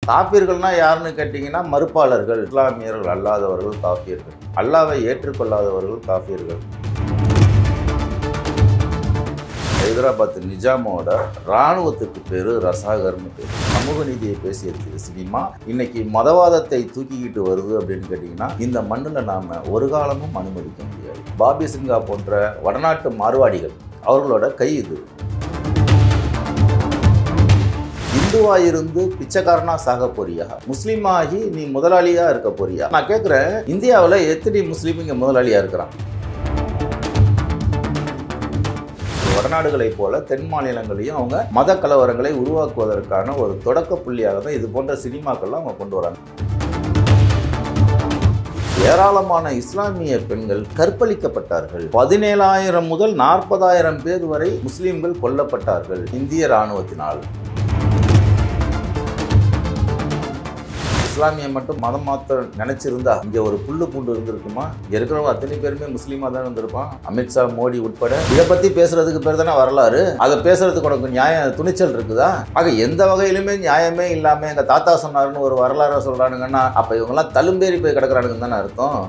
காஃபியர்கள்னா யாருன்னு கேட்டிங்கன்னா மறுப்பாளர்கள், இஸ்லாமியர்கள் அல்லாதவர்கள் காஃபியர்கள், அல்லாவை ஏற்றுக்கொள்ளாதவர்கள் காஃபியர்கள். ஹைதராபாத் நிஜாமோட இராணுவத்துக்கு பேர் ரசாகர்னு பேர். சமூக நீதியை பேசிய சினிமா இன்னைக்கு மதவாதத்தை தூக்கிக்கிட்டு வருது அப்படின்னு கேட்டிங்கன்னா இந்த மண்ணில் நாம் ஒரு காலமும் அனுமதிக்க முடியாது. பாபி சிங்கா போன்ற வடநாட்டு மார்வாடிகள் அவர்களோட கை இது. இந்துவாக இருந்து பிச்சைக்காரனா சாக போறியா, முஸ்லீமாகி நீ முதலாளியா இருக்க போறியா? நான் கேட்குறேன், இந்தியாவில் எத்தனை முஸ்லீம் இங்கே முதலாளியா இருக்கிறான்? வடநாடுகளைப் போல தென் மாநிலங்களையும் அவங்க மத கலவரங்களை உருவாக்குவதற்கான ஒரு தொடக்க புள்ளியாக தான் இது போன்ற சினிமாக்கள்லாம் அவங்க கொண்டு வராங்க. ஏராளமான இஸ்லாமிய பெண்கள் கற்பழிக்கப்பட்டார்கள். 17,000 முதல் 40,000 பேர் வரை முஸ்லீம்கள் கொல்லப்பட்டார்கள் இந்திய இராணுவத்தினால். இஸ்லாமிய மட்டும் மதம் மாற்ற நினைச்சிருந்தா இங்கே ஒரு புல்லு பூண்டு இருந்திருக்குமா? இங்கே இருக்கிறவங்க அத்தனை பேருமே முஸ்லீமாக தான் இருந்திருப்பான். அமித்ஷா, மோடி உட்பட இதை பற்றி பேசுறதுக்கு பேர் தானே வரலாறு. அதை பேசுறதுக்கு உனக்கு நியாயம், துணிச்சல் இருக்குதா? ஆக எந்த வகையிலுமே நியாயமே இல்லாமல் எங்கள் தாத்தா சொன்னாருன்னு ஒரு வரலாறு சொல்கிறானுங்கன்னா அப்போ இவங்கெல்லாம் தழும்பேறி போய் கிடக்குறானுங்கன்னு தானே அர்த்தம்.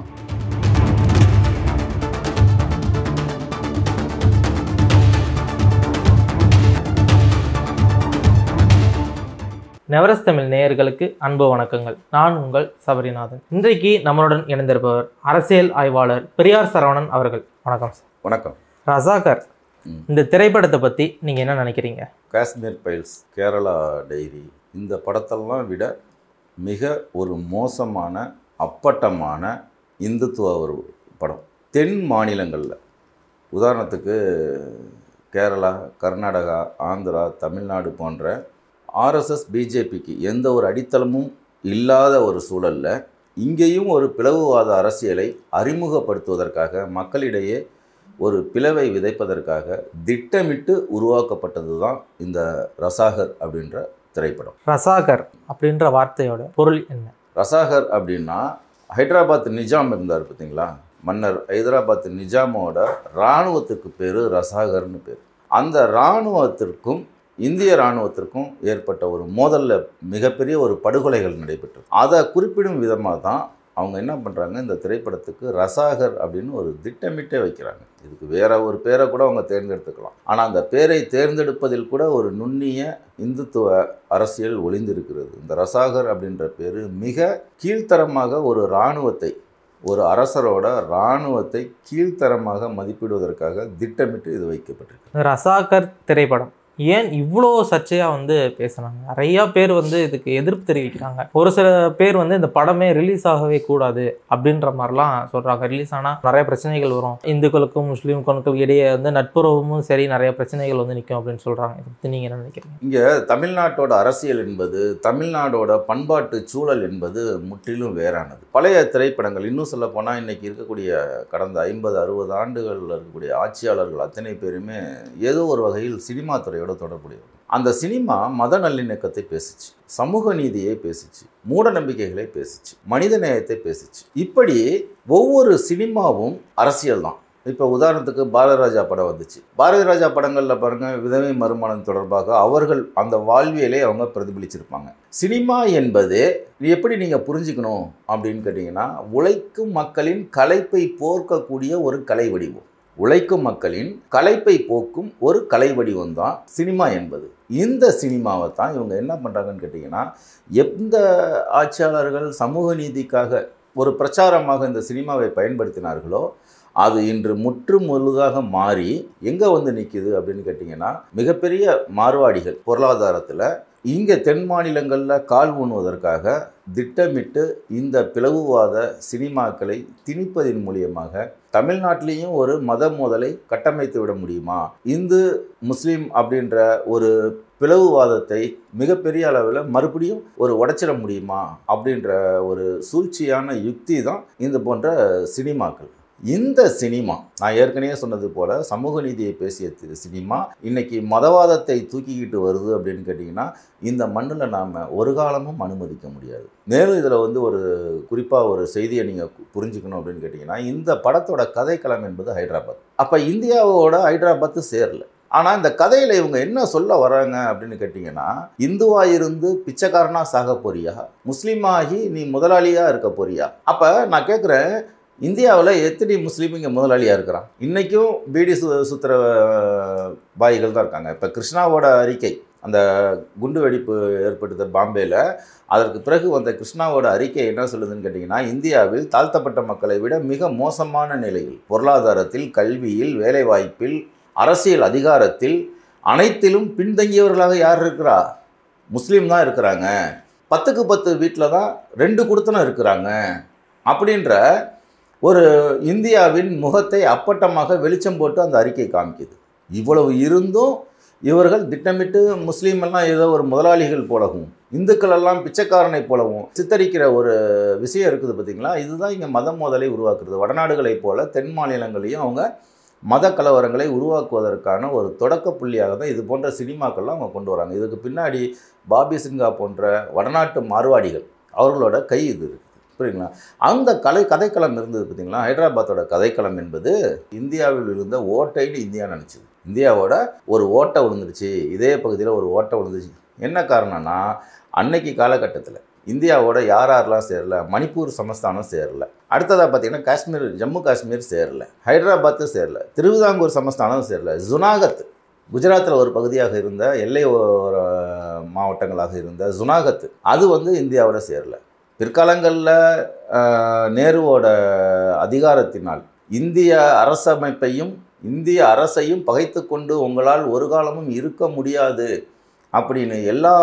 நெவரஸ் தமிழ் நேயர்களுக்கு அன்பு வணக்கங்கள். நான் உங்கள் சபரிநாதன். இன்றைக்கு நம்மளுடன் இணைந்திருப்பவர் அரசியல் ஆய்வாளர் பெரியார் சரவணன் அவர்கள். வணக்கம் சார். வணக்கம். ரசாகர் இந்த திரைப்படத்தை பற்றி நீங்கள் என்ன நினைக்கிறீங்க? காஷ்மீர் ஃபைல்ஸ், கேரளா டைரி, இந்த படத்தெல்லாம் விட மிக ஒரு மோசமான அப்பட்டமான இந்துத்துவ ஒரு படம். தென் மாநிலங்களில் உதாரணத்துக்கு கேரளா, கர்நாடகா, ஆந்திரா, தமிழ்நாடு போன்ற ஆர்எஸ்எஸ் பிஜேபிக்கு எந்த ஒரு அடித்தளமும் இல்லாத ஒரு சூழலில் இங்கேயும் ஒரு பிளவுவாத அரசியலை அறிமுகப்படுத்துவதற்காக, மக்களிடையே ஒரு பிளவை விதைப்பதற்காக திட்டமிட்டு உருவாக்கப்பட்டது தான் இந்த ரசாகர் அப்படின்ற திரைப்படம். ரசாகர் அப்படின்ற வார்த்தையோட பொருள் என்ன? ரசாகர் அப்படின்னா ஹைதராபாத் நிஜாம் இருந்தார் பார்த்தீங்களா, மன்னர் ஹைதராபாத் நிஜாமோட இராணுவத்துக்கு பேர் ரசாகர்னு பேர். அந்த இராணுவத்திற்கும் இந்திய இராணுவத்திற்கும் ஏற்பட்ட ஒரு மோதலில் மிகப்பெரிய ஒரு படுகொலைகள் நடைபெற்றது. அதை குறிப்பிடும் விதமாக தான் அவங்க என்ன பண்ணுறாங்க, இந்த திரைப்படத்துக்கு ரசாகர் அப்படின்னு ஒரு திட்டமிட்டே வைக்கிறாங்க. இதுக்கு வேற ஒரு பேரை கூட அவங்க தேர்ந்தெடுத்துக்கலாம். ஆனால் அந்த பேரை தேர்ந்தெடுப்பதில் கூட ஒரு நுண்ணிய இந்துத்துவ அரசியல் ஒளிந்திருக்கிறது. இந்த ரசாகர் அப்படின்ற பேர் மிக கீழ்த்தரமாக ஒரு இராணுவத்தை, ஒரு அரசரோட இராணுவத்தை கீழ்த்தரமாக மதிப்பிடுவதற்காக திட்டமிட்டு இது வைக்கப்பட்டிருக்கு. ரசாகர் திரைப்படம் ஏன் இவ்வளோ சர்ச்சையாக பேசுனாங்க? நிறையா பேர் இதுக்கு எதிர்ப்பு தெரிவிக்கிறாங்க. ஒரு சில பேர் இந்த படமே ரிலீஸ் ஆகவே கூடாது அப்படின்ற மாதிரிலாம் சொல்கிறாங்க. ரிலீஸ் ஆனால் நிறைய பிரச்சனைகள் வரும், இந்துக்களுக்கும் முஸ்லீம்களுக்கும் இடையே நட்புறவும் சரி நிறைய பிரச்சனைகள் நிற்கும் அப்படின்னு சொல்கிறாங்க. இதை பற்றி நீங்கள் என்ன நினைக்கிறீங்க? இங்கே தமிழ்நாட்டோட அரசியல் என்பது, தமிழ்நாடோட பண்பாட்டு சூழல் என்பது முற்றிலும் வேறானது. பழைய திரைப்படங்கள், இன்னும் சொல்ல போனால் இன்றைக்கி இருக்கக்கூடிய கடந்த 50-60 ஆண்டுகளில் இருக்கக்கூடிய ஆட்சியாளர்கள் அத்தனை பேருமே ஏதோ ஒரு வகையில் சினிமா துறையோட தொடர்புடையவர். அந்த சினிமா மத நல்லிணக்கத்தை பேசிச்சு, சமூக நீதியை பேசிச்சு, மூட நம்பிக்கைகளை பேசிச்சு, மனித நேயத்தை பேசிச்சு. இப்படி ஒவ்வொரு சினிமாவும் அரசியல் தான். இப்போ உதாரணத்துக்கு பாரதிராஜா படம் வந்துச்சு. பாரதிராஜா படங்களில் பாருங்கள், விதவை மறுமணம் தொடர்பாக அவர்கள் அந்த வாழ்வியலை அவங்க பிரதிபலிச்சிருப்பாங்க. சினிமா என்பது எப்படி நீங்கள் புரிஞ்சுக்கணும் அப்படின்னு கேட்டிங்கன்னா, உழைக்கும் மக்களின் களைப்பை போக்கக்கூடிய ஒரு கலை வடிவம். உழைக்கும் மக்களின் களைப்பை போக்கும் ஒரு கலை வடிவம் தான் சினிமா என்பது. இந்த சினிமாவை தான் இவங்க என்ன பண்ணுறாங்கன்னு கேட்டிங்கன்னா, எந்த ஆட்சியாளர்கள் சமூக நீதிக்காக ஒரு பிரச்சாரமாக இந்த சினிமாவை பயன்படுத்தினார்களோ அது இன்று முற்று முழுதாக மாறி எங்கே நிற்கிது அப்படின்னு கேட்டிங்கன்னா, மிகப்பெரிய மார்வாடிகள் பொருளாதாரத்தில் இங்கே தென் மாநிலங்களில் கால் ஊனுவதற்காக திட்டமிட்டு இந்த பிளவுவாத சினிமாக்களை திணிப்பதின் மூலியமாக தமிழ்நாட்டிலையும் ஒரு மத மோதலை கட்டமைத்து விட முடியுமா, இந்து முஸ்லீம் அப்படின்ற ஒரு பிளவுவாதத்தை மிகப்பெரிய அளவில் மறுபடியும் ஒரு உடைச்சிட முடியுமா அப்படின்ற ஒரு சூழ்ச்சியான யுக்தி தான் இந்த போன்ற சினிமாக்கள். இந்த சினிமா, நான் ஏற்கனவே சொன்னது போல் சமூக நீதியை பேசிய சினிமா இன்னைக்கு மதவாதத்தை தூக்கிக்கிட்டு வருது அப்படின்னு கேட்டிங்கன்னா இந்த மண்ணில் நாம் ஒரு காலமும் அனுமதிக்க முடியாது. மேலும் இதில் ஒரு குறிப்பாக ஒரு செய்தியை நீங்கள் புரிஞ்சுக்கணும் அப்படின்னு கேட்டிங்கன்னா, இந்த படத்தோட கதைக்களம் என்பது ஹைதராபாத். அப்போ இந்தியாவோட ஹைதராபாத்து சேரல. ஆனால் இந்த கதையில் இவங்க என்ன சொல்ல வராங்க அப்படின்னு கேட்டிங்கன்னா, இந்துவாக இருந்து பிச்சைக்காரனா சாக போறியா, முஸ்லீமாகி நீ முதலாளியாக இருக்க போறியா? அப்போ நான் கேட்குறேன், இந்தியாவில் எத்தனை முஸ்லீம் இங்கே முதலாளியாக இருக்கிறான்? இன்றைக்கும் பீடி சுத்துற பாய்கள் தான் இருக்காங்க. இப்போ கிருஷ்ணாவோட அறிக்கை, அந்த குண்டு வெடிப்பு ஏற்பட்டது பாம்பேயில், அதற்கு பிறகு வந்த கிருஷ்ணாவோட அறிக்கை என்ன சொல்லுதுன்னு கேட்டிங்கன்னா, இந்தியாவில் தாழ்த்தப்பட்ட மக்களை விட மிக மோசமான நிலையில் பொருளாதாரத்தில், கல்வியில், வேலைவாய்ப்பில், அரசியல் அதிகாரத்தில் அனைத்திலும் பின்தங்கியவர்களாக யார் இருக்கிறா? முஸ்லீம் தான் இருக்கிறாங்க. 10க்கு 10 வீட்டில் தான் 2 குடுத்தனம் இருக்கிறாங்க அப்படின்ற ஒரு இந்தியாவின் முகத்தை அப்பட்டமாக வெளிச்சம் போட்டு அந்த அறிக்கை காமிக்குது. இவ்வளவு இருந்தும் இவர்கள் திட்டமிட்டு முஸ்லீம் எல்லாம் ஏதோ ஒரு முதலாளிகள் போலவும், இந்துக்கள் எல்லாம் பிச்சைக்காரனை போலவும் சித்தரிக்கிற ஒரு விஷயம் இருக்குது பார்த்தீங்களா? இதுதான் இங்கே மத மோதலை உருவாக்குறது. வடநாடுகளைப் போல தென் மாநிலங்களையும் அவங்க மத கலவரங்களை உருவாக்குவதற்கான ஒரு தொடக்க புள்ளியாக தான் இது போன்ற சினிமாக்கள்லாம் அவங்க கொண்டு வராங்க. இதுக்கு பின்னாடி பாபி சிங்கா போன்ற வடநாட்டு மார்வாடிகள் அவர்களோட கை இது இருக்குது, புரியுங்களா? அந்த கதைக்களம் இருந்தது பார்த்தீங்களா? ஹைதராபாத்தோட கதைக்களம் என்பது இந்தியாவில் இருந்த ஓட்டைன்னு இந்தியா நினச்சிது. இந்தியாவோட ஒரு ஓட்டை விழுந்துருச்சு, இதே பகுதியில் ஒரு ஓட்டை விழுந்துச்சு. என்ன காரணம்னா, அன்னைக்கு காலகட்டத்தில் இந்தியாவோட யாரெல்லாம் சேரல, மணிப்பூர் சமஸ்தானம் சேரல, அடுத்ததாக பார்த்தீங்கன்னா காஷ்மீர், ஜம்மு காஷ்மீர் சேரல, ஹைதராபாத்து சேரல, திருவிதாங்கூர் சமஸ்தானம் சேரல, ஜுனாகத் குஜராத்தில் ஒரு பகுதியாக இருந்த எல்லை மாவட்டங்களாக இருந்த ஜுனாகத் அது இந்தியாவோட சேரல. பிற்காலங்களில் நேருவோட அதிகாரத்தினால் இந்திய அரசமைப்பையும் இந்திய அரசையும் பகைத்து கொண்டு உங்களால் ஒரு காலமும் இருக்க முடியாது அப்படின்னு எல்லா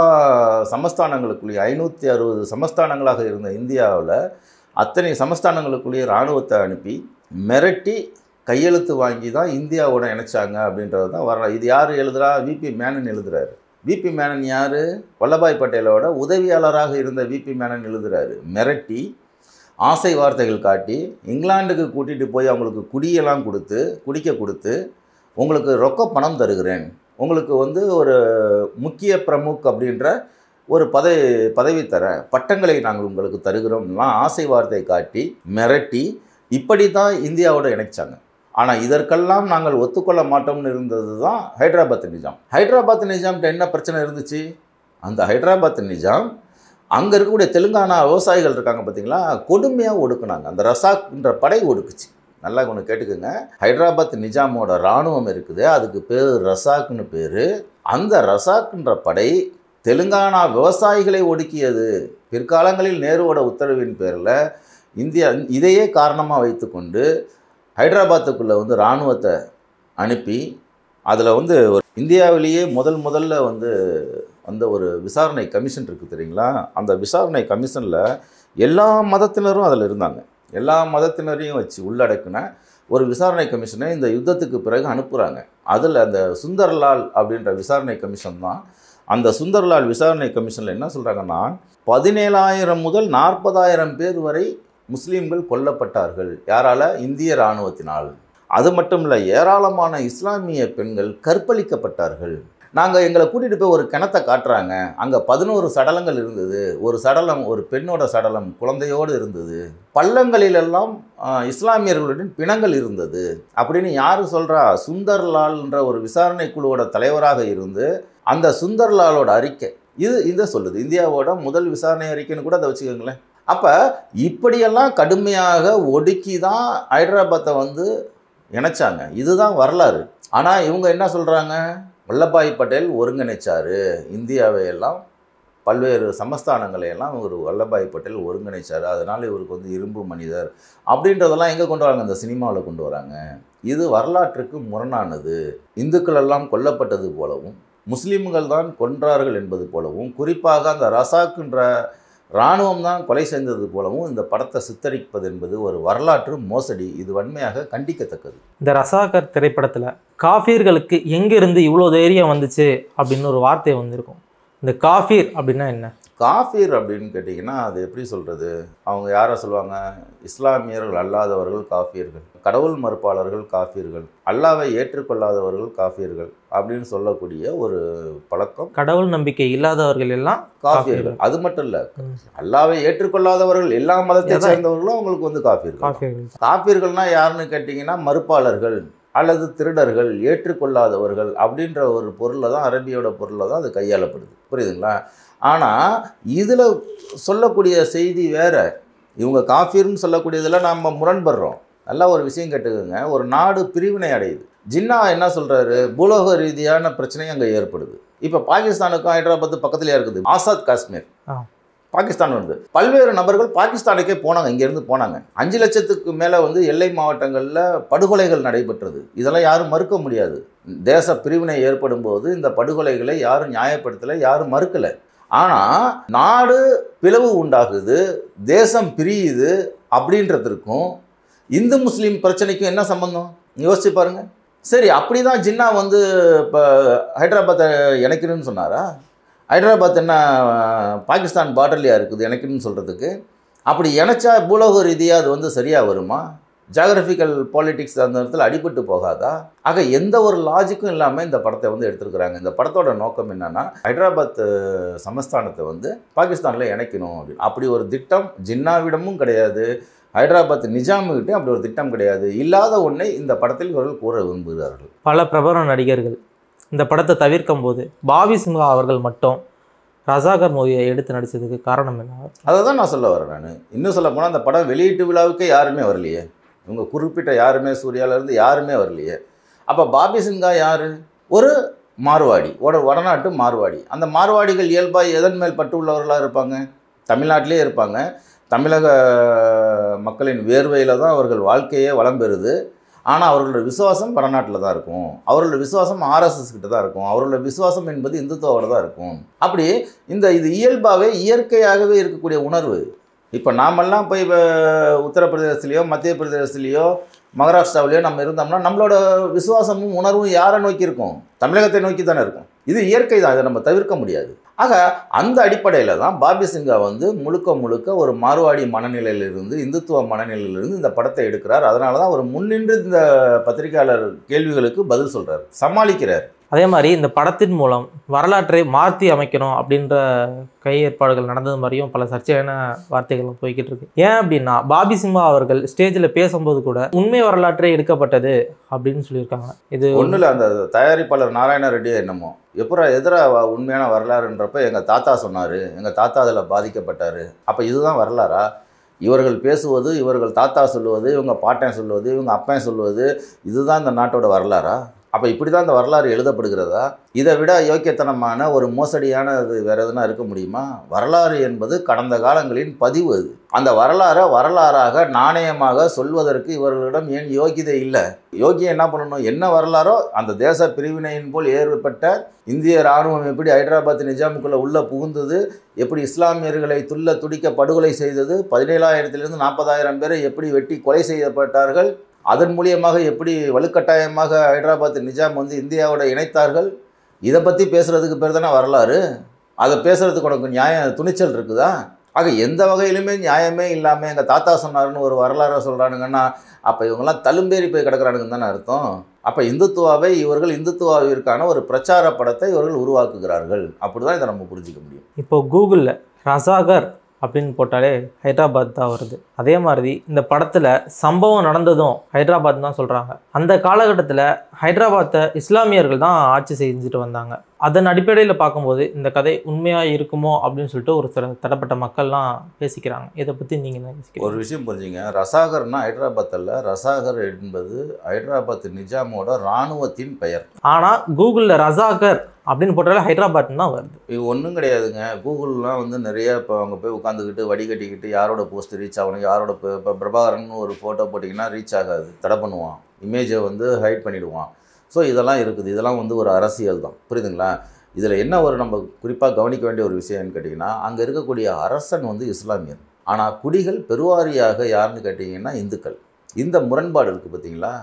சமஸ்தானங்களுக்குள்ளேயும் 560 சமஸ்தானங்களாக இருந்த இந்தியாவில் அத்தனை சமஸ்தானங்களுக்குள்ளேயே இராணுவத்தை அனுப்பி மிரட்டி கையெழுத்து வாங்கி தான் இந்தியாவோட இணைச்சாங்க அப்படின்றது தான் வரலாம். இது யார் எழுதுகிறா? விபி மேனன் எழுதுகிறாரு. விபி மேனன் யார்? வல்லபாய் பட்டேலோட உதவியாளராக இருந்த விபி மேனன் எழுதுகிறாரு. மிரட்டி ஆசை வார்த்தைகள் காட்டி இங்கிலாந்துக்கு கூட்டிகிட்டு போய் அவங்களுக்கு குடியெல்லாம் குடிக்க கொடுத்து உங்களுக்கு ரொக்க பணம் தருகிறேன், உங்களுக்கு ஒரு முக்கிய பிரமுக் அப்படின்ற ஒரு பதவி தர, பட்டங்களை நாங்கள் உங்களுக்கு தருகிறோம்லாம் ஆசை வார்த்தை காட்டி மிரட்டி இப்படி தான் இந்தியாவோட இணைச்சாங்க. ஆனால் இதற்கெல்லாம் நாங்கள் ஒத்துக்கொள்ள மாட்டோம்னு இருந்தது தான் ஹைதராபாத் நிஜாம். ஹைதராபாத் நிஜாம்கிட்ட என்ன பிரச்சனை இருந்துச்சு? அந்த ஹைதராபாத் நிஜாம் அங்கே இருக்கக்கூடிய தெலுங்கானா விவசாயிகள் இருக்காங்க பார்த்தீங்களா, கொடுமையாக ஒடுக்குனாங்க. அந்த ரசாக்ன்ற படை ஒடுக்குச்சு. நல்லா ஒன்று கேட்டுக்குங்க, ஹைதராபாத் நிஜாமோட இராணுவம் இருக்குது, அதுக்கு பேர் ரசாக்னு பேர். அந்த ரசாக்ன்ற படை தெலுங்கானா விவசாயிகளை ஒடுக்கியது. பிற்காலங்களில் நேருவோட உத்தரவின் பேரில் இந்தியா இதையே காரணமாக வைத்துக்கொண்டு ஹைதராபாத்துக்குள்ளே இராணுவத்தை அனுப்பி அதில் இந்தியாவிலேயே முதல்ல அந்த ஒரு விசாரணை கமிஷன் இருக்குது தெரியுங்களா? அந்த விசாரணை கமிஷனில் எல்லா மதத்தினரும் அதில் இருந்தாங்க. எல்லா மதத்தினரையும் வச்சு உள்ளடக்குன ஒரு விசாரணை கமிஷனை இந்த யுத்தத்துக்கு பிறகு அனுப்புகிறாங்க. அதில் அந்த சுந்தர்லால் அப்படின்ற விசாரணை கமிஷன் தான். அந்த சுந்தர்லால் விசாரணை கமிஷனில் என்ன சொல்கிறாங்கன்னா, 17,000 முதல் 40,000 பேர் வரை முஸ்லீம்கள் கொல்லப்பட்டார்கள். யாரால்? இந்திய இராணுவத்தினால். அது மட்டும் இல்லை, ஏராளமான இஸ்லாமிய பெண்கள் கற்பழிக்கப்பட்டார்கள். நாங்கள் எங்களை கூட்டிகிட்டு போய் ஒரு கிணத்தை காட்டுறாங்க, அங்கே 11 சடலங்கள் இருந்தது. ஒரு சடலம், ஒரு பெண்ணோட சடலம் குழந்தையோடு இருந்தது. பள்ளங்களிலெல்லாம் இஸ்லாமியர்களுடன் பிணங்கள் இருந்தது அப்படின்னு யார் சொல்கிறா? சுந்தர்லால்ன்ற ஒரு விசாரணை குழுவோட தலைவராக இருந்து அந்த சுந்தர்லாலோட அறிக்கை இதை சொல்லுது. இந்தியாவோட முதல் விசாரணை அறிக்கைன்னு கூட அதை வச்சுக்கோங்களேன். அப்போ இப்படியெல்லாம் கடுமையாக ஒடுக்கி தான் ஹைதராபாத்தை இணைச்சாங்க. இதுதான் வரலாறு. ஆனால் இவங்க என்ன சொல்கிறாங்க? வல்லபாய் பட்டேல் ஒருங்கிணைச்சார் இந்தியாவையெல்லாம், பல்வேறு சமஸ்தானங்களையெல்லாம் வல்லபாய் பட்டேல் ஒருங்கிணைச்சார், அதனால் இவருக்கு இரும்பு மனிதர் அப்படின்றதெல்லாம் எங்கே கொண்டு வராங்க? இந்த சினிமாவில் கொண்டு வராங்க. இது வரலாற்றுக்கு முரணானது. இந்துக்கள் எல்லாம் கொல்லப்பட்டது போலவும், முஸ்லீம்கள் தான் கொன்றார்கள் என்பது போலவும், குறிப்பாக அந்த ரசாக்குன்ற இராணுவம் தான் கொலை செய்தது போலவும் இந்த படத்தை சித்தரிப்பது என்பது ஒரு வரலாற்று மோசடி. இது வன்மையாக கண்டிக்கத்தக்கது. இந்த ரசாகர் திரைப்படத்தில் காஃபீர்களுக்கு எங்கேருந்து இவ்வளோ தைரியம் வந்துச்சு அப்படின்னு ஒரு வார்த்தை வந்திருக்கும். இந்த காஃபீர் அப்படின்னா என்ன? காஃபீர் அப்படின்னு கேட்டிங்கன்னா அது எப்படி சொல்கிறது? அவங்க யாரை சொல்லுவாங்க? இஸ்லாமியர்கள் அல்லாதவர்கள் காஃபீர்கள், கடவுள் மறுப்பாளர்கள் காஃபீர்கள், அல்லாவை ஏற்றுக்கொள்ளாதவர்கள் காஃபீர்கள் அப்படின்னு சொல்லக்கூடிய ஒரு பழக்கம். கடவுள் நம்பிக்கை இல்லாதவர்கள் எல்லாம் காஃபீர்கள். அது மட்டும் இல்லை, அல்லாவை ஏற்றுக்கொள்ளாதவர்கள் எல்லா மதத்தை சேர்ந்தவர்களும் அவங்களுக்கு காஃபீர்கள். காஃபீர்கள்னால் யாருன்னு கேட்டிங்கன்னா மறுப்பாளர்கள் அல்லது திருடர்கள், ஏற்றுக்கொள்ளாதவர்கள் அப்படின்ற ஒரு பொருளில் தான், அரபியோட பொருளில் தான் அது கையாளப்படுது. புரியுதுங்களா? ஆனால் இதில் சொல்லக்கூடிய செய்தி வேறு. இவங்க காஃபிர்னு சொல்லக்கூடியதில் நம்ம முரண்படுறோம். நல்லா ஒரு விஷயம் கேட்டுக்கோங்க. ஒரு நாடு பிரிவினை அடையுது. ஜின்னா என்ன சொல்கிறாரு? பூலோக ரீதியான பிரச்சனை அங்கே ஏற்படுது. இப்போ பாகிஸ்தானுக்கும் ஹைதராபாத்து பக்கத்துலேயே இருக்குது. ஆசாத் காஷ்மீர் பாகிஸ்தான் வருது. பல்வேறு நபர்கள் பாகிஸ்தானுக்கே போனாங்க, இங்கேருந்து போனாங்க. 5 லட்சத்துக்கு மேலே வந்து எல்லை மாவட்டங்களில் படுகொலைகள் நடைபெற்றது. இதெல்லாம் யாரும் மறுக்க முடியாது. தேச பிரிவினை ஏற்படும் போது இந்த படுகொலைகளை யாரும் நியாயப்படுத்தலை, யாரும் மறுக்கலை. ஆனால் நாடு பிளவு உண்டாகுது, தேசம் பிரியுது அப்படின்றதுக்கும் இந்து முஸ்லீம் பிரச்சனைக்கும் என்ன சம்பந்தம்? யோசிச்சு பாருங்க. சரி, அப்படி தான் ஜின்னா வந்து இப்போ ஹைதராபாத்தை இணைக்கணும்னு சொன்னாரா? ஹைதராபாத் என்ன பாகிஸ்தான் பார்டர்லையாக இருக்குது இணைக்கணும்னு சொல்கிறதுக்கு? அப்படி இணைச்சா பூலோக ரீதியாக அது வந்து சரியாக வருமா? ஜியாகிரபிக்கல் பாலிட்டிக்ஸ் அந்த இடத்துல அடிபட்டு போகாதா? ஆக எந்த ஒரு லாஜிக்கும் இல்லாமல் இந்த படத்தை வந்து எடுத்துருக்குறாங்க. இந்த படத்தோட நோக்கம் என்னென்னா, ஹைதராபாத் சமஸ்தானத்தை வந்து பாகிஸ்தானில் இணைக்கணும் அப்படின்னு. அப்படி ஒரு திட்டம் ஜின்னாவிடமும் கிடையாது, ஹைதராபாத் நிஜாமுகிட்டே அப்படி ஒரு திட்டம் கிடையாது. இல்லாத ஒன்றை இந்த படத்தில் இவர்கள் கூற விரும்புகிறார்கள். பல பிரபல நடிகர்கள் இந்த படத்தை தவிர்க்கும் போது பாபி சிம்ஹா அவர்கள் மட்டும் ரசாகர் மூவியை எடுத்து நடித்ததுக்கு காரணம் என்ன? அதை தான் நான் சொல்ல வரேன். நான் இன்னும் சொல்ல போனால் அந்த படம் வெளியீட்டு விழாவுக்கே யாருமே வரலையே. இவங்க குறிப்பிட்ட யாருமே, சூர்யாவிலேருந்து யாருமே வரலையே. அப்போ பாபி சிம்ஹா யார்? ஒரு மார்வாடி, வடநாட்டு மார்வாடி. அந்த மார்வாடிகள் இயல்பாக எதன் மேல் பட்டு உள்ளவர்களாக இருப்பாங்க? தமிழ்நாட்டிலே இருப்பாங்க. தமிழக மக்களின் வேர்வையில் தான் அவர்கள் வாழ்க்கையே வளம் பெறுது. ஆனால் அவர்களோட விசுவாசம் வடநாட்டில் தான் இருக்கும். அவர்களோட விசுவாசம் ஆர்எஸ்எஸ் கிட்ட தான் இருக்கும். அவர்களோட விசுவாசம் என்பது இந்துத்துவோட தான் இருக்கும். அப்படி இது இயல்பாகவே இயற்கையாகவே இருக்கக்கூடிய உணர்வு. இப்போ நாமெல்லாம் போய் உத்தரப்பிரதேசத்துலேயோ மத்திய பிரதேசத்துலேயோ மகாராஷ்டிராவிலேயோ நம்ம இருந்தோம்னா நம்மளோட விசுவாசமும் உணர்வும் யாரை நோக்கி இருக்கும்? தமிழகத்தை நோக்கி தானே இருக்கும். இது இயற்கை தான், இதை நம்ம தவிர்க்க முடியாது. ஆக அந்த அடிப்படையில் தான் பாபி சிம்ஹா வந்து முழுக்க ஒரு மார்வாடி மனநிலையிலிருந்து, இந்துத்துவ மனநிலையிலிருந்து இந்த படத்தை எடுக்கிறார். அதனால தான் அவர் முன்னின்று இந்த பத்திரிகையாளர் கேள்விகளுக்கு பதில் சொல்கிறார், சமாளிக்கிறார். அதே மாதிரி இந்த படத்தின் மூலம் வரலாற்றை மாற்றி அமைக்கணும் அப்படின்ற கை ஏற்பாடுகள் நடந்தது மாதிரியும் பல சர்ச்சையான வார்த்தைகள் போய்கிட்டு இருக்கு. ஏன் அப்படின்னா, பாபி சிம்ஹா அவர்கள் ஸ்டேஜில் பேசும்போது கூட உண்மை வரலாற்றே எடுக்கப்பட்டது அப்படின்னு சொல்லியிருக்காங்க. இது ஒன்றும் இல்லை, அந்த தயாரிப்பாளர் நாராயண ரெட்டியே என்னமோ எதிராக உண்மையான வரலாறுன்றப்ப எங்கள் தாத்தா சொன்னார், எங்கள் தாத்தா அதில் பாதிக்கப்பட்டார். அப்போ இதுதான் வரலாறா? இவர்கள் பேசுவது, இவர்கள் தாத்தா சொல்லுவது, இவங்க பாட்டன் சொல்லுவது, இவங்க அப்பன் சொல்லுவது, இதுதான் இந்த நாட்டோட வரலாறா? அப்போ இப்படி தான் இந்த வரலாறு எழுதப்படுகிறதா? இதை விட யோக்கியத்தனமான ஒரு மோசடியானது வேறு எதுனா இருக்க முடியுமா? வரலாறு என்பது கடந்த காலங்களின் பதிவு. அது அந்த வரலாறாக நாணயமாக சொல்வதற்கு இவர்களிடம் ஏன் யோகிதை இல்லை? யோகியம் என்ன பண்ணணும்? என்ன வரலாறோ அந்த தேச பிரிவினையின் போல் ஏற்பட்ட இந்திய இராணுவம் எப்படி ஹைதராபாத் நிஜாமுக்குள்ளே உள்ளே புகுந்தது, எப்படி இஸ்லாமியர்களை துடிக்க படுகொலை செய்தது, 17,000 40,000 பேரை எப்படி வெட்டி கொலை செய்யப்பட்டார்கள், அதன் மூலியமாக எப்படி வலுக்கட்டாயமாக ஹைதராபாத் நிஜாம் வந்து இந்தியாவோட இணைத்தார்கள், இதை பற்றி பேசுகிறதுக்கு பேர் தானே வரலாறு. அதை பேசுகிறதுக்கு உனக்கு துணிச்சல் இருக்குதா? ஆக எந்த வகையிலுமே நியாயமே இல்லாமல் எங்கள் தாத்தா சொன்னாருன்னு ஒரு வரலாறை சொல்கிறானுங்கன்னா, அப்போ இவங்கெல்லாம் தழும்பேறி போய் கிடக்கிறானுங்கன்னு தானே அர்த்தம். அப்போ இவர்கள் இந்துத்துவாவிற்கான ஒரு பிரச்சார படத்தை இவர்கள் உருவாக்குகிறார்கள். அப்படி தான் இதை நம்ம புரிஞ்சிக்க முடியும். இப்போ கூகுளில் ரசாகர் அப்படின்னு போட்டாலே ஹைதராபாத் தான் வருது. அதே மாதிரி இந்த படத்தில் சம்பவம் நடந்ததும் ஹைதராபாத் தான் சொல்கிறாங்க. அந்த காலகட்டத்தில் ஹைதராபாத்தை இஸ்லாமியர்கள் தான் ஆட்சி செஞ்சுட்டு வந்தாங்க. அதன் அடிப்படையில் பார்க்கும்போது இந்த கதை உண்மையாக இருக்குமோ அப்படின்னு சொல்லிட்டு ஒரு சில தடப்பட்ட மக்கள்லாம் பேசிக்கிறாங்க. இதை பற்றி நீங்கள் என்ன பேசிக்கிறீங்க? ஒரு விஷயம் புரிஞ்சுங்க, ரசாகர்னா ஹைதராபாத் அல்ல. ரசாகர் என்பது ஹைதராபாத் நிஜாமோட இராணுவத்தின் பெயர். ஆனால் கூகுளில் ரசாகர் அப்படின்னு போட்டாலே ஹைதராபாத்னு தான் வருது. இது ஒன்றும் கிடையாதுங்க. கூகுள்லாம் வந்து நிறைய இப்போ அவங்க போய் உட்காந்துக்கிட்டு வடி கட்டிக்கிட்டு யாரோட போஸ்ட் ரீச் ஆகணும், யாரோட இப்போ பிரபாகரன் ஒரு ஃபோட்டோ போட்டிங்கன்னா ரீச் ஆகாது, தடை பண்ணுவான், இமேஜை வந்து ஹைட் பண்ணிவிடுவான். ஸோ இதெல்லாம் இருக்குது. இதெல்லாம் வந்து ஒரு அரசியல் தான், புரியுதுங்களா? இதில் என்ன ஒரு நம்ம குறிப்பாக கவனிக்க வேண்டிய ஒரு விஷயம்னு கேட்டிங்கன்னா, அங்கே இருக்கக்கூடிய அரசன் வந்து இஸ்லாமியர், ஆனால் குடிகள் பெருவாரியாக யாருன்னு கேட்டிங்கன்னா இந்துக்கள். இந்த முரண்பாடு இருக்குது பார்த்தீங்களா?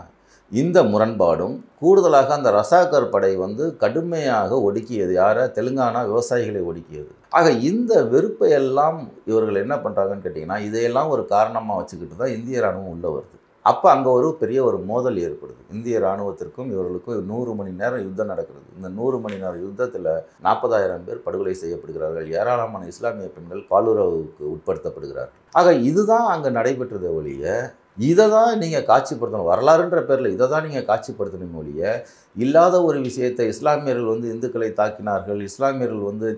இந்த முரண்பாடும் கூடுதலாக அந்த ரசாகர் படை வந்து கடுமையாக ஒடுக்கியது யாரை? தெலுங்கானா விவசாயிகளை ஒடுக்கியது. ஆக இந்த வெறுப்பை எல்லாம் இவர்கள் என்ன பண்ணுறாங்கன்னு கேட்டிங்கன்னா, இதையெல்லாம் ஒரு காரணமாக வச்சுக்கிட்டு தான் இந்திய இராணுவம் உள்ளே வருது. அப்போ அங்கே ஒரு பெரிய ஒரு மோதல் ஏற்படுது. இந்திய இராணுவத்திற்கும் இவர்களுக்கும் 100 மணி நேரம் யுத்தம் நடக்கிறது. இந்த 100 மணி நேரம் யுத்தத்தில் 40,000 பேர் படுகொலை செய்யப்படுகிறார்கள். ஏராளமான இஸ்லாமிய பெண்கள் பாலுறவுக்கு உட்படுத்தப்படுகிறார்கள். ஆக இதுதான் அங்கே நடைபெற்றதை ஒழிய இதை தான் நீங்கள் காட்சிப்படுத்தணும். வரலாறுன்ற பேரில் இதை தான் நீங்கள் காட்சிப்படுத்தணும் ஒழிய, இல்லாத ஒரு விஷயத்தை இஸ்லாமியர்கள் வந்து இந்துக்களை தாக்கினார்கள், இஸ்லாமியர்கள் வந்து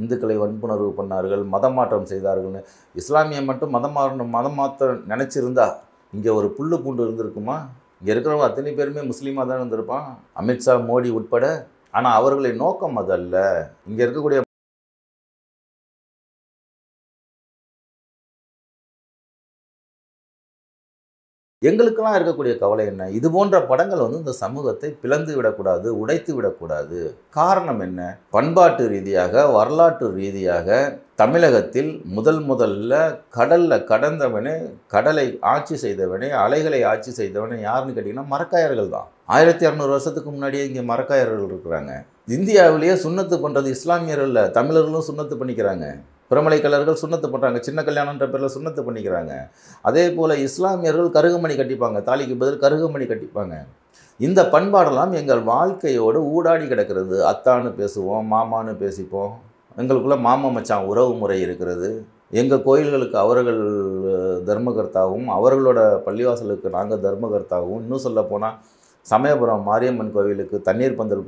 இந்துக்களை வன்புணர்வு பண்ணார்கள், மதம் மாற்றம் செய்தார்கள்னு இஸ்லாமிய மட்டும் மதம் மாற்ற நினச்சிருந்தா இங்கே ஒரு புல்லு பூண்டு இருந்திருக்குமா? இங்கே இருக்கிறவங்க அத்தனை பேருமே முஸ்லீமாக தான் இருந்திருப்பான், அமித்ஷா மோடி உட்பட. ஆனால் அவர்களின் நோக்கம் அதல்ல. இங்கே இருக்கக்கூடிய எங்களுக்கெல்லாம் இருக்கக்கூடிய கவலை என்ன? இது போன்ற படங்கள் வந்து இந்த சமூகத்தை பிளந்து விடக்கூடாது, உடைத்து விடக்கூடாது. காரணம் என்ன? பண்பாட்டு ரீதியாக, வரலாற்று ரீதியாக தமிழகத்தில் முதல்ல கடலில் கடந்தவனே, கடலை ஆட்சி செய்தவனே, அலைகளை ஆட்சி செய்தவனே யாருன்னு கேட்டிங்கன்னா மரக்காயர்கள் தான். 1600 வருஷத்துக்கு முன்னாடியே இங்கே மரக்காயர்கள் இருக்கிறாங்க. இந்தியாவிலேயே சுன்னத்து பண்ணுறது இஸ்லாமியர்கள், தமிழர்களும் சுன்னத்து பண்ணிக்கிறாங்க. பிரமலை கலர்கள் சுண்ணத்து பண்ணுறாங்க, சின்ன கல்யாணன்ற பேரில் சுண்ணத்து பண்ணிக்கிறாங்க. அதே போல் இஸ்லாமியர்கள் கருகமணி கட்டிப்பாங்க, தாலிக்கு பதில் கருகமணி கட்டிப்பாங்க. இந்த பண்பாடெல்லாம் எங்கள் வாழ்க்கையோடு ஊடாடி கிடக்கிறது. அத்தான்னு பேசுவோம், மாமான்னு பேசிப்போம், எங்களுக்குள்ள மாமா மச்சான் உறவு முறை இருக்கிறது. எங்கள் கோயில்களுக்கு அவர்கள் தர்மகர்த்தாவும், அவர்களோட பள்ளிவாசலுக்கு நாங்கள் தர்மகர்த்தாவும். இன்னும் சொல்லப்போனால் சமயபுரம் மாரியம்மன் கோவிலுக்கு தண்ணீர் பந்தல்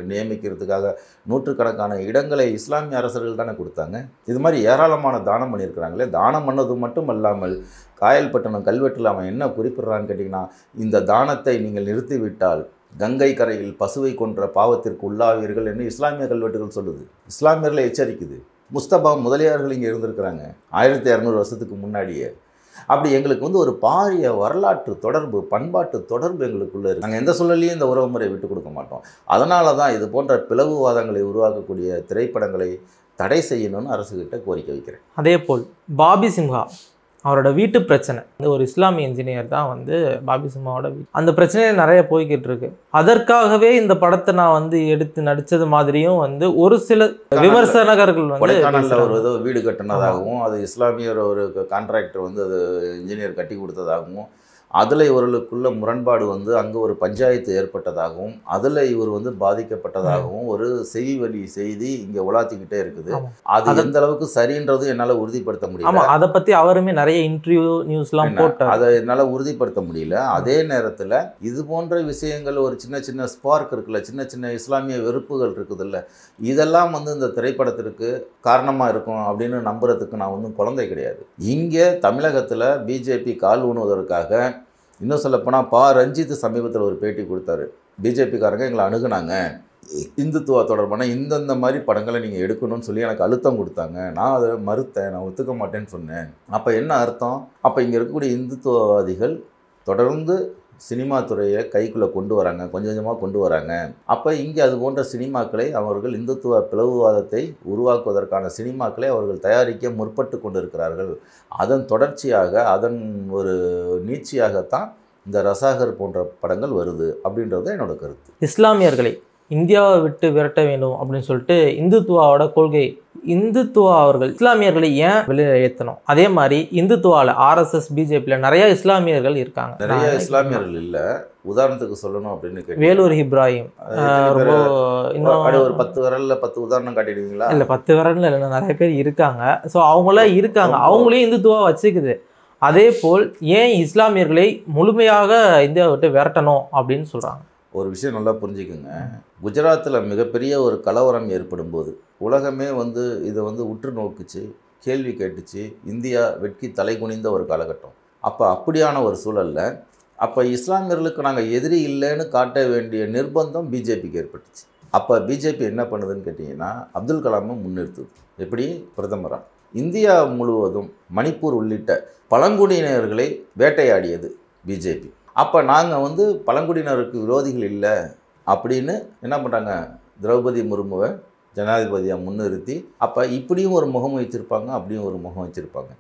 நியமிக்கிறதுக்காக நூற்றுக்கணக்கான இடங்களை இஸ்லாமிய அரசர்கள் தானே கொடுத்தாங்க. இது மாதிரி ஏராளமான தானம் பண்ணியிருக்கிறாங்களே. தானம் பண்ணது மட்டும் அல்லாமல் காயல்பட்டினம் கல்வெட்டில் அவன் என்ன குறிப்பிட்றான்னு கேட்டிங்கன்னா, இந்த தானத்தை நீங்கள் நிறுத்திவிட்டால் கங்கை கரையில் பசுவை கொன்ற பாவத்திற்கு உள்ளாவீர்கள் என்று இஸ்லாமிய கல்வெட்டுகள் சொல்லுது. இஸ்லாமியர்களை எச்சரிக்குது. முஸ்தபா முதலியார்கள் இங்கே இருந்திருக்கிறாங்க 1200 வருஷத்துக்கு முன்னாடியே. அப்படி எங்களுக்கு வந்து ஒரு பாரிய வரலாற்று தொடர்பு, பண்பாட்டு தொடர்பு எங்களுக்குள்ளே இருக்குது. நாங்கள் எந்த சூழலையும் இந்த உறவு முறை விட்டு கொடுக்க மாட்டோம். அதனால தான் இது போன்ற பிளவுவாதங்களை உருவாக்கக்கூடிய திரைப்படங்களை தடை செய்யணும்னு அரசுகிட்ட கோரிக்கை வைக்கிறேன். அதே போல் பாபி சிம்ஹா அவரோட வீட்டு பிரச்சனை, ஒரு இஸ்லாமிய இன்ஜினியர் தான் வந்து பாபி சிம்ஹாவோட அந்த பிரச்சனையே நிறைய போய்கிட்டு இருக்கு. அதற்காகவே இந்த படத்தை நான் வந்து எடுத்து நடித்தது மாதிரியும் வந்து ஒரு சில விமர்சகர்கள் வந்து கொடைக்கானலில் ஒரு ஏதோ வீடு கட்டினதாகவும், அது இஸ்லாமியர் ஒரு கான்ட்ராக்டர் வந்து அது இன்ஜினியர் கட்டி கொடுத்ததாகவும், அதில் இவர்களுக்குள்ள முரண்பாடு வந்து அங்கே ஒரு பஞ்சாயத்து ஏற்பட்டதாகவும், அதில் இவர் வந்து பாதிக்கப்பட்டதாகவும் ஒரு செய்தி செய்தி இங்கே உலாத்திக்கிட்டே இருக்குது. அது எந்த அளவுக்கு சரின்றது என்னால் உறுதிப்படுத்த முடியல. அதை பற்றி அவருமே நிறைய இன்டர்வியூ நியூஸ்லாம் போட்டு அதை என்னால் உறுதிப்படுத்த முடியல. அதே நேரத்தில் இது போன்ற விஷயங்கள் ஒரு சின்ன சின்ன ஸ்பார்க் இருக்குல்ல, சின்ன சின்ன இஸ்லாமிய வெறுப்புகள் இருக்குதுல்ல, இதெல்லாம் வந்து இந்த திரைப்படத்திற்கு காரணமாக இருக்கும் அப்படின்னு நம்புறதுக்கு நான் ஒன்றும் குழந்தை கிடையாது. இங்கே தமிழகத்தில் பிஜேபி கால் ஊனுவதற்காக, இன்னும் சொல்லப்போனால் ரஞ்சித் சமீபத்தில் ஒரு பேட்டி கொடுத்தாரு. பிஜேபிக்காரங்க எங்களை அணுகுனாங்க, இந்துத்துவா தொடர்பான இந்தந்த மாதிரி படங்களை நீங்கள் எடுக்கணும்னு சொல்லி எனக்கு அழுத்தம் கொடுத்தாங்க. நான் அதை மறுத்தேன், நான் ஒத்துக்க மாட்டேன்னு சொன்னேன். அப்போ என்ன அர்த்தம்? அப்போ இங்கே இருக்கக்கூடிய இந்துத்துவவாதிகள் தொடர்ந்து சினிமா துறையை கைக்குள்ளே கொண்டு வராங்க, கொஞ்சம் கொஞ்சமாக கொண்டு வராங்க. அப்போ இங்கே அது போன்ற சினிமாக்களை அவர்கள் இந்துத்துவ பிளவுவாதத்தை உருவாக்குவதற்கான சினிமாக்களை அவர்கள் தயாரிக்க முற்பட்டு கொண்டிருக்கிறார்கள். அதன் தொடர்ச்சியாக, அதன் ஒரு நீட்சியாகத்தான் இந்த ரசாகர் போன்ற படங்கள் வருது அப்படின்றது என்னோட கருத்து. இஸ்லாமியர்களை இந்தியாவை விட்டு விரட்ட வேண்டும் அப்படின்னு சொல்லிட்டு இந்துத்துவாவோட கொள்கை. இந்துத்துவா அவர்கள் இஸ்லாமியர்களை ஏன் வெளியில் ஏற்றணும்? அதே மாதிரி இந்துத்துவாவில் RSS பிஜேபியில் நிறைய இஸ்லாமியர்கள் இருக்காங்க. நிறைய இஸ்லாமியர்கள் இல்லை, உதாரணத்துக்கு சொல்லணும் அப்படின்னு வேலூர் இப்ராஹிம், இன்னும் ஒரு 10 விரலில் 10 உதாரணம் காட்டிடுவீங்களா? இல்லை 10 விரலில் இல்லை, நிறைய பேர் இருக்காங்க. ஸோ அவங்களாம் இருக்காங்க, அவங்களையும் இந்துத்துவா வச்சுக்குது. அதே போல் ஏன் இஸ்லாமியர்களை முழுமையாக இந்தியாவை விட்டு விரட்டணும் அப்படின்னு சொல்கிறாங்க. ஒரு விஷயம் நல்லா புரிஞ்சுக்குங்க. குஜராத்தில் மிகப்பெரிய ஒரு கலவரம் ஏற்படும் போது உலகமே வந்து இதை வந்து உற்று நோக்குச்சு, கேள்வி கேட்டுச்சு. இந்தியா வெட்கி தலை குனிந்த ஒரு காலகட்டம். அப்போ அப்படியான ஒரு சூழலில் அப்போ இஸ்லாமியர்களுக்கு நாங்கள் எதிரி இல்லைன்னு காட்ட வேண்டிய நிர்பந்தம் பிஜேபிக்கு ஏற்பட்டுச்சு. அப்போ பிஜேபி என்ன பண்ணுதுன்னு கேட்டிங்கன்னா, அப்துல் கலாமை முன்னிறுத்துது. எப்படி? பிரதமராக இந்தியா முழுவதும் மணிப்பூர் உள்ளிட்ட பழங்குடியினர்களை வேட்டையாடியது பிஜேபி. அப்போ நாங்கள் வந்து பழங்குடியினருக்கு விரோதிகள் இல்லை அப்படின்னு என்ன பண்ணுறாங்க, திரௌபதி முர்முவை ஜனாதிபதியாக முன்னிறுத்தி அப்போ இப்படியும் ஒரு முகம் வச்சுருப்பாங்க, அப்படியும் ஒரு முகம் வச்சுருப்பாங்க.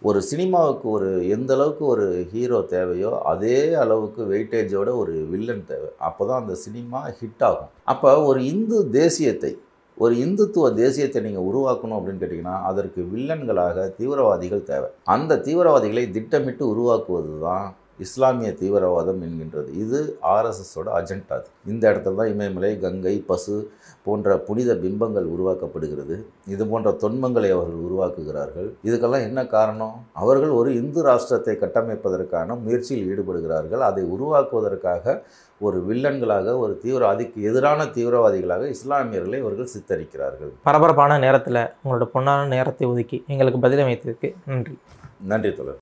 ஒரு சினிமாவுக்கு ஒரு எந்த அளவுக்கு ஒரு ஹீரோ தேவையோ அதே அளவுக்கு வெயிட்டேஜோட ஒரு வில்லன் தேவை. அப்போ தான் அந்த சினிமா ஹிட் ஆகும். அப்போ ஒரு இந்து தேசியத்தை, ஒரு இந்துத்துவ தேசியத்தை நீங்கள் உருவாக்கணும் அப்படின்னு கேட்டிங்கன்னா அதற்கு வில்லன்களாக தீவிரவாதிகள் தேவை. அந்த தீவிரவாதிகளை திட்டமிட்டு உருவாக்குவது தான் இஸ்லாமிய தீவிரவாதம் என்கின்றது. இது ஆர்எஸ்எஸோட அஜெண்டா. அது இந்த இடத்துல தான் இமயமலை, கங்கை, பசு போன்ற புனித பிம்பங்கள் உருவாக்கப்படுகிறது. இது போன்ற தொன்மங்களை அவர்கள் உருவாக்குகிறார்கள். இதுக்கெல்லாம் என்ன காரணம்? அவர்கள் ஒரு இந்து ராஷ்டிரத்தை கட்டமைப்பதற்கான முயற்சியில் ஈடுபடுகிறார்கள். அதை உருவாக்குவதற்காக ஒரு வில்லன்களாக, ஒரு அதுக்கு எதிரான தீவிரவாதிகளாக இஸ்லாமியர்களை இவர்கள் சித்தரிக்கிறார்கள். பரபரப்பான நேரத்தில் உங்களோட பொன்னான நேரத்தை ஒதுக்கி எங்களுக்கு பதிலமைத்ததுக்கு நன்றி. நன்றி தோழர்.